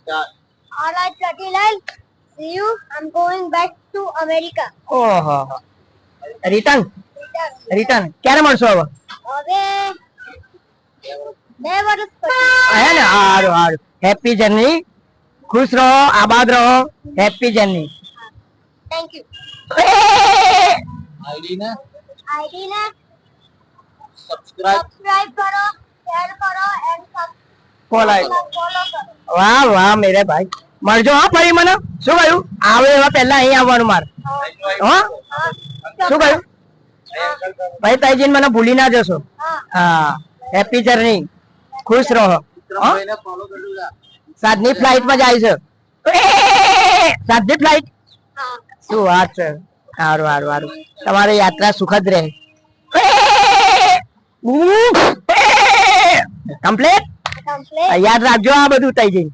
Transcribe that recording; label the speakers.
Speaker 1: All right, Pratilal. See you. I'm going back to America.
Speaker 2: ઓહો return
Speaker 1: Return.
Speaker 2: ક્યારે મળશો હવે
Speaker 1: હવે 2 વર્ષ પછી.
Speaker 2: હે ને હારું હારું હેપી જર્ની ખુશ રહો આબાદ રહો happy journey
Speaker 1: Thank you.
Speaker 3: ID ને
Speaker 1: ID ને
Speaker 3: સબસ્ક્રાઇબ
Speaker 1: subscribe કરો, share કરો and
Speaker 2: ફોલો
Speaker 1: follow કરો.
Speaker 2: વાહ વાહ મેરે ભાઈ મળજો હા ફરી મને શું કહ્યું આવે એવા પહેલા અહીં આવવાનું માર હા શું કહ્યું ભાઈ તાઈજીને મને ભૂલી ના જશો
Speaker 1: હા.
Speaker 2: હા હેપી જર્ની ખુશ રહો હા
Speaker 3: ભાઈને ફોલો કરજો જા
Speaker 2: સાતની ફ્લાઇટ માં જાય છે સાતની ફ્લાઇટ
Speaker 1: હા.
Speaker 2: શું વાત છે સારું સારું સારું તમારી યાત્રા સુખદ રહે કમ્પ્લીટ
Speaker 1: Complete.
Speaker 2: યાદ રાખજો આ બધું થઈ જઈને